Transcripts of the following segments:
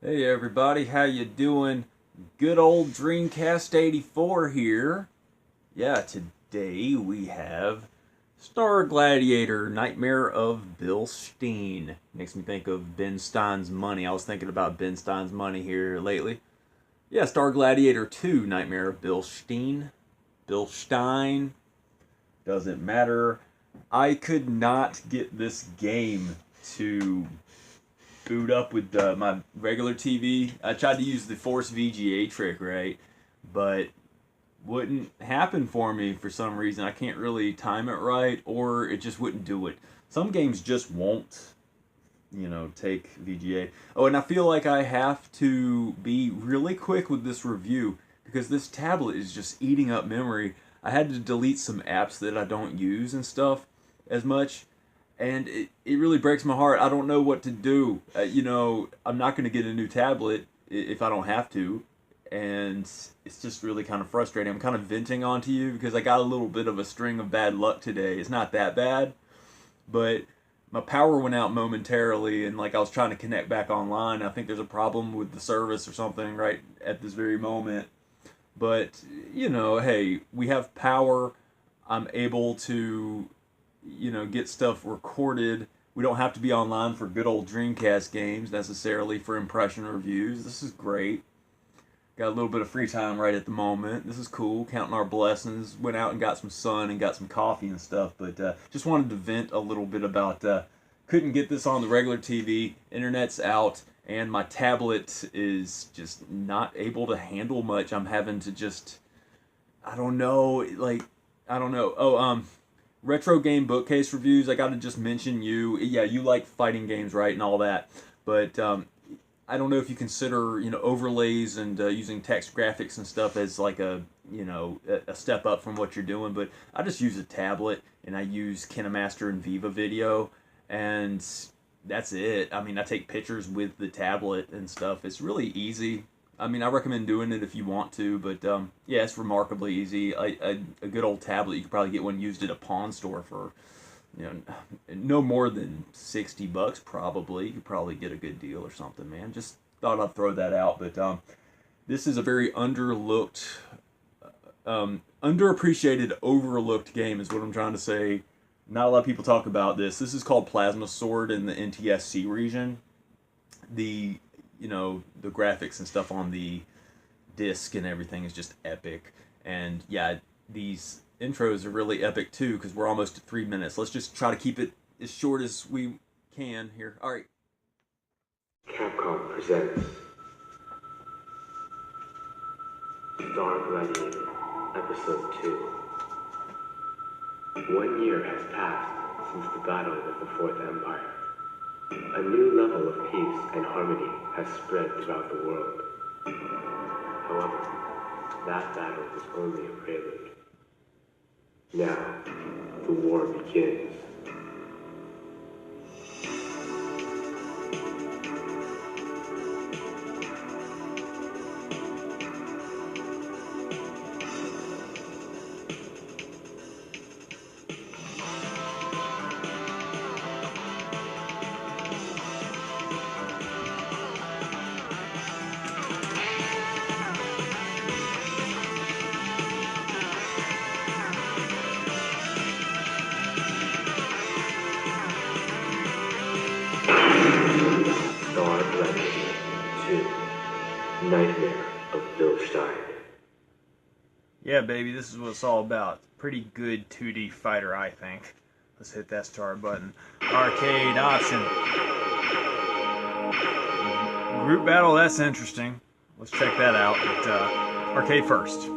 Hey everybody, how you doing? Good old Dreamcast 84 here. Yeah, today we have Star Gladiator, Nightmare of Bilstein. Makes me think of Stein's Money. I was thinking about Stein's Money here lately. Yeah, Star Gladiator 2, Nightmare of Bilstein. Bilstein. Doesn't matter. I could not get this game to boot up with my regular TV. I tried to use the Force VGA trick, right? But wouldn't happen for me for some reason. I can't really time it right, or it just wouldn't do it. Some games just won't, take VGA. Oh, and I feel like I have to be really quick with this review because this tablet is just eating up memory. I had to delete some apps that I don't use and stuff as much, and it really breaks my heart. I don't know what to do. I'm not going to get a new tablet if I don't have to, and it's just really kind of frustrating. I'm kind of venting onto you because I got a little bit of a string of bad luck today. It's not that bad, but my power went out momentarily, and like I was trying to connect back online. I think there's a problem with the service or something right at this very moment. But hey, we have power. I'm able to get stuff recorded. We don't have to be online for good old Dreamcast games necessarily for impression reviews. This is great. Got a little bit of free time right at the moment. This is cool. Counting our blessings. Went out and got some sun and got some coffee and stuff. But just wanted to vent a little bit about. Couldn't get this on the regular TV. Internet's out, and my tablet is just not able to handle much. I'm having to just. I don't know. I don't know. Retro game bookcase reviews. I got to just mention you. Yeah, you like fighting games, right, and all that. But I don't know if you consider overlays and using text graphics and stuff as like a step up from what you're doing. But I just use a tablet and I use KineMaster and Viva Video, and that's it. I mean, I take pictures with the tablet and stuff. It's really easy. I mean, I recommend doing it if you want to, but yeah, it's remarkably easy. A good old tablet, you could probably get one used at a pawn store for, no more than $60 probably. You could probably get a good deal or something, man. Just thought I'd throw that out, but this is a very underappreciated, overlooked game is what I'm trying to say. Not a lot of people talk about this. This is called Plasma Sword in the NTSC region. The the graphics and stuff on the disc and everything is just epic. And yeah, these intros are really epic too because we're almost at 3 minutes. Let's just try to keep it as short as we can here. All right. Capcom presents Star Gladiator, Episode 2. 1 year has passed since the battle with the Fourth Empire. A new level of peace and harmony has spread throughout the world. However, that battle was only a prelude. Now, the war begins. Star Gladiator 2, Nightmare of Bilstein. Yeah, baby, this is what it's all about. Pretty good 2D fighter, I think. Let's hit that start button. Arcade option. Group battle, that's interesting. Let's check that out. But arcade first.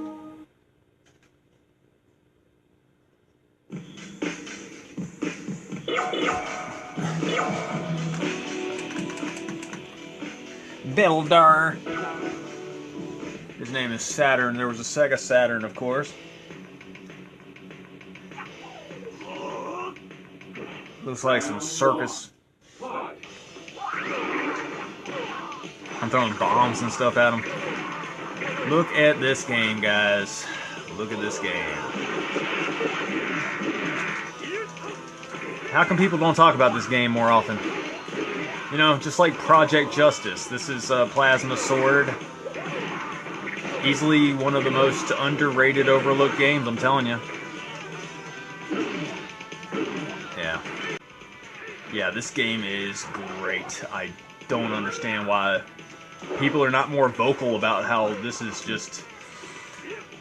Builder. His name is Saturn. There was a Sega Saturn, of course. Looks like some circus. I'm throwing bombs and stuff at him. Look at this game, guys. Look at this game. How come people don't talk about this game more often? You know, just like Project Justice. This is Plasma Sword. Easily one of the most underrated, overlooked games, I'm telling you. Yeah. Yeah, this game is great. I don't understand why people are not more vocal about how this is just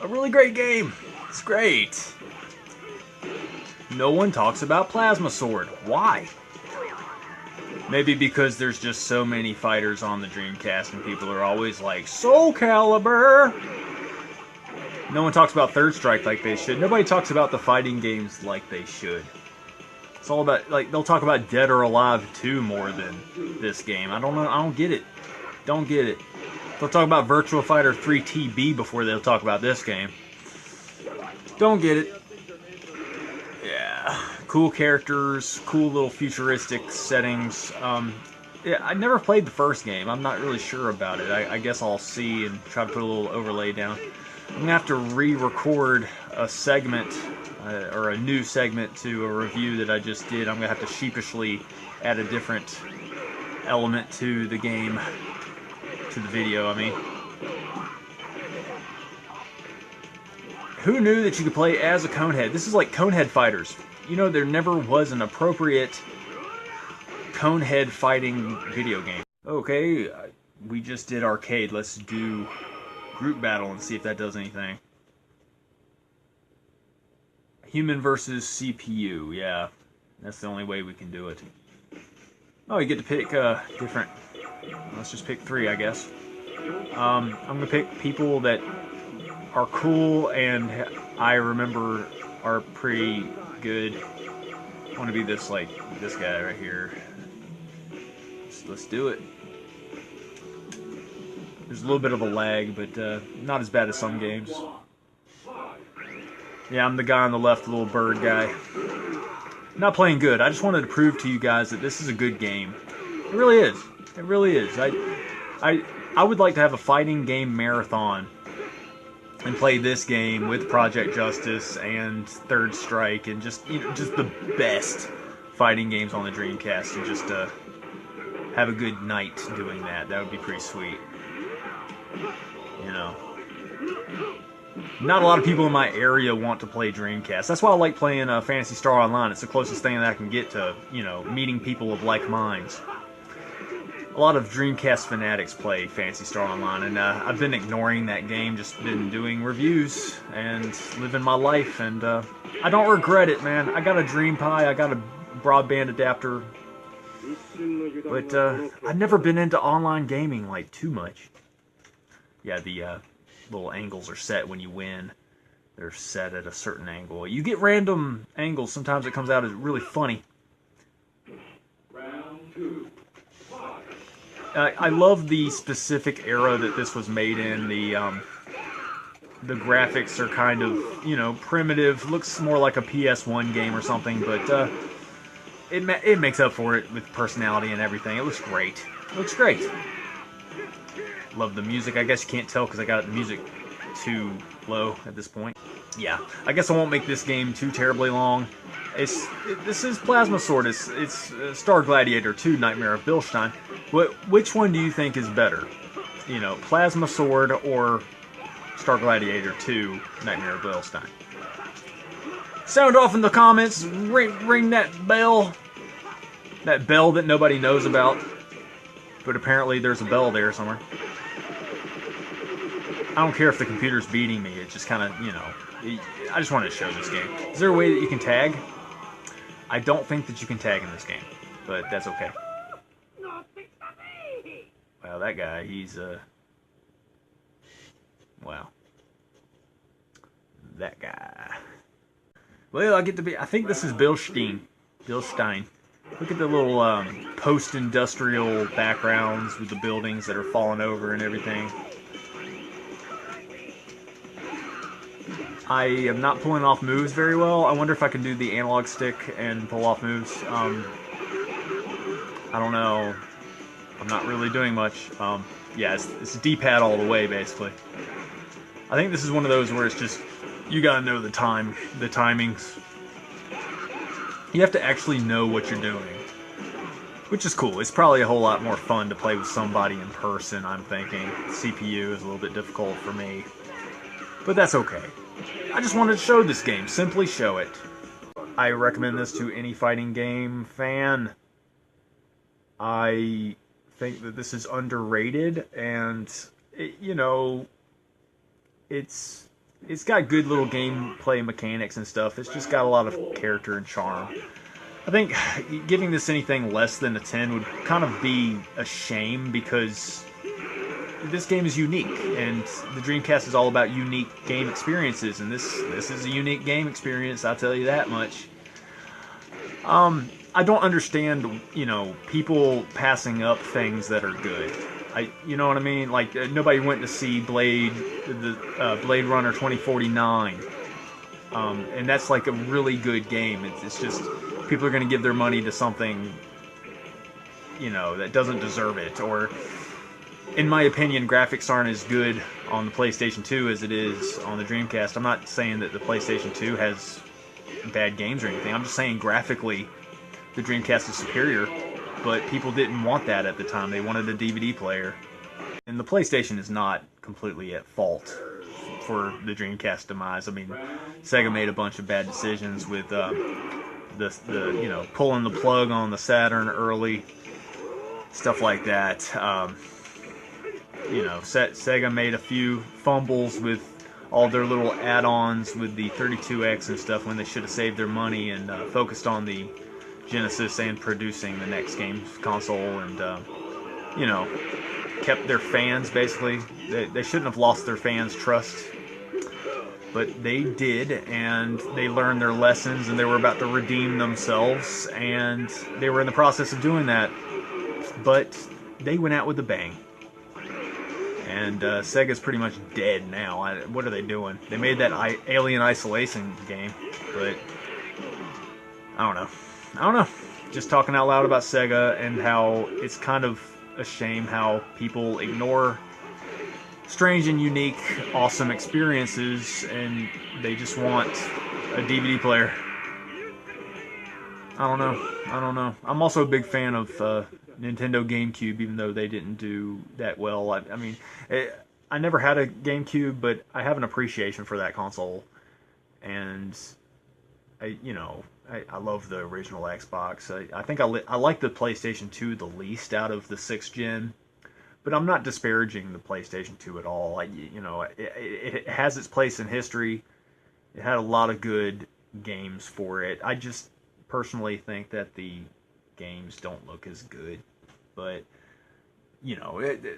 a really great game. It's great. No one talks about Plasma Sword. Why? Maybe because there's just so many fighters on the Dreamcast and people are always like, Soul Calibur! No one talks about Third Strike like they should. Nobody talks about the fighting games like they should. It's all about, like, they'll talk about Dead or Alive 2 more than this game. I don't know, I don't get it. Don't get it. They'll talk about Virtua Fighter 3 TB before they'll talk about this game. Don't get it. Yeah, cool characters, cool little futuristic settings. Yeah, I never played the first game. I'm not really sure about it. I guess I'll see and try to put a little overlay down. I'm gonna have to re-record a segment or a new segment to a review that I just did. I'm gonna have to sheepishly add a different element to the game, to the video, I mean. Who knew that you could play as a Conehead? This is like Conehead Fighters. You know, there never was an appropriate Conehead fighting video game. Okay, we just did arcade. Let's do group battle and see if that does anything. Human versus CPU, yeah. That's the only way we can do it. Oh, you get to pick different... Let's just pick 3, I guess. I'm going to pick people that are cool and I remember are pretty good. I want to be this, like, this guy right here. Let's do it. There's a little bit of a lag, but not as bad as some games. Yeah, I'm the guy on the left, the little bird guy. Not playing good. I just wanted to prove to you guys that this is a good game. It really is. It really is. I would like to have a fighting game marathon and play this game with Project Justice and Third Strike and just, you know, just the best fighting games on the Dreamcast and just have a good night doing that. That would be pretty sweet. You know. Not a lot of people in my area want to play Dreamcast. That's why I like playing Phantasy Star Online. It's the closest thing that I can get to, you know, meeting people of like minds. A lot of Dreamcast fanatics play Phantasy Star Online, and I've been ignoring that game, just been doing reviews and living my life, and I don't regret it, man. I got a Dream Pi, I got a broadband adapter, but I've never been into online gaming, like, too much. Yeah, the little angles are set when you win. They're set at a certain angle. You get random angles, sometimes it comes out as really funny. Round 2. I love the specific era that this was made in. The graphics are kind of, you know, primitive. Looks more like a PS1 game or something, but it makes up for it with personality and everything. It looks great. It looks great. Love the music. I guess you can't tell because I got the music too low at this point. Yeah, I guess I won't make this game too terribly long. This is Plasma Sword. It's Star Gladiator 2, Nightmare of Bilstein. Which one do you think is better? You know, Plasma Sword or Star Gladiator 2, Nightmare of Bilstein? Sound off in the comments. Ring that bell. That bell that nobody knows about. But apparently there's a bell there somewhere. I don't care if the computer's beating me. It's just kind of, you know, I just wanted to show this game. Is there a way that you can tag? I don't think that you can tag in this game, but that's okay. Wow, that guy, he's, wow. That guy. Well, I get to be, I think this is Bilstein. Bilstein. Look at the little, post-industrial backgrounds with the buildings that are falling over and everything. I am not pulling off moves very well. I wonder if I can do the analog stick and pull off moves. I don't know. I'm not really doing much. Yeah, it's D-pad all the way, basically. I think this is one of those where it's just, you gotta know the timings. You have to actually know what you're doing. which is cool. It's probably a whole lot more fun to play with somebody in person, I'm thinking. CPU is a little bit difficult for me, but that's okay. I just wanted to show this game, simply show it. I recommend this to any fighting game fan. I think that this is underrated, and it's got good little gameplay mechanics and stuff. It's just got a lot of character and charm. I think giving this anything less than a 10 would kind of be a shame, because this game is unique, and the Dreamcast is all about unique game experiences, and this is a unique game experience, I'll tell you that much. I don't understand, people passing up things that are good. You know what I mean? Like, nobody went to see Blade Runner 2049, and that's like a really good game. It's just people are going to give their money to something, that doesn't deserve it. Or, in my opinion, graphics aren't as good on the PlayStation 2 as it is on the Dreamcast. I'm not saying that the PlayStation 2 has bad games or anything. I'm just saying graphically, the Dreamcast is superior, but people didn't want that at the time. They wanted a DVD player. And the PlayStation is not completely at fault for the Dreamcast demise. I mean, Sega made a bunch of bad decisions with pulling the plug on the Saturn early, stuff like that. Sega made a few fumbles with all their little add-ons with the 32X and stuff when they should have saved their money and focused on the Genesis and producing the next game console, and kept their fans, basically. They shouldn't have lost their fans' trust, but they did, and they learned their lessons, and they were about to redeem themselves, and they were in the process of doing that, but they went out with a bang. And Sega's pretty much dead now. What are they doing? They made that Alien Isolation game, but I don't know. Just talking out loud about Sega and how it's kind of a shame how people ignore strange and unique, awesome experiences, and they just want a DVD player. I don't know. I'm also a big fan of Nintendo GameCube, even though they didn't do that well. I mean, I never had a GameCube, but I have an appreciation for that console, and I love the original Xbox. I think I like the PlayStation 2 the least out of the 6th gen, but I'm not disparaging the PlayStation 2 at all. It has its place in history. It had a lot of good games for it. I just personally think that the games don't look as good, but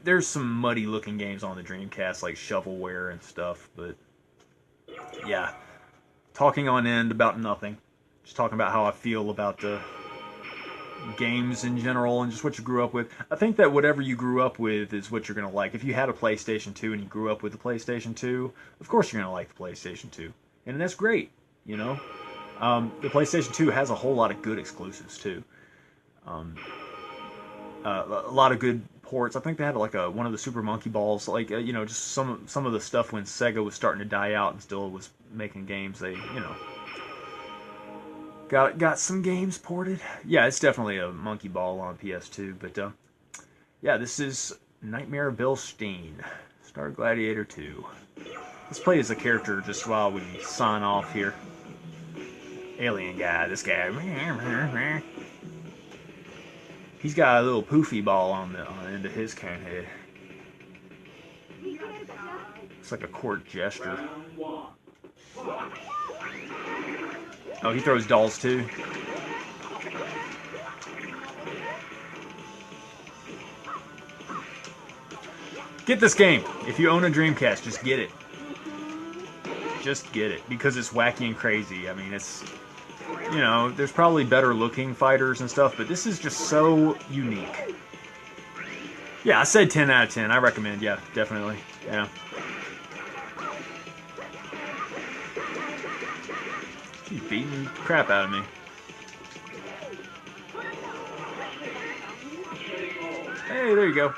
there's some muddy looking games on the Dreamcast like shovelware and stuff, but yeah, talking on end about nothing. Just talking about how I feel about the games in general and just what you grew up with. I think that whatever you grew up with is what you're going to like. If you had a PlayStation 2 and you grew up with the PlayStation 2, of course you're going to like the PlayStation 2. And that's great, The PlayStation 2 has a whole lot of good exclusives, too. A lot of good ports. I think they had like one of the Super Monkey Balls, just some of the stuff when Sega was starting to die out and still was making games. They, got some games ported. Yeah, it's definitely a Monkey Ball on PS2, but yeah, this is Nightmare of Bilstein, Star Gladiator 2. Let's play as a character just while we sign off here. Alien guy, this guy. He's got a little poofy ball on the end of his cane head. It's like a court gesture. Oh, he throws dolls too. Get this game. If you own a Dreamcast, just get it. Just get it, because it's wacky and crazy. I mean, it's, there's probably better looking fighters and stuff, but this is just so unique. Yeah, I said 10 out of 10. I recommend, yeah, definitely. Yeah. She's beating the crap out of me. Hey, there you go.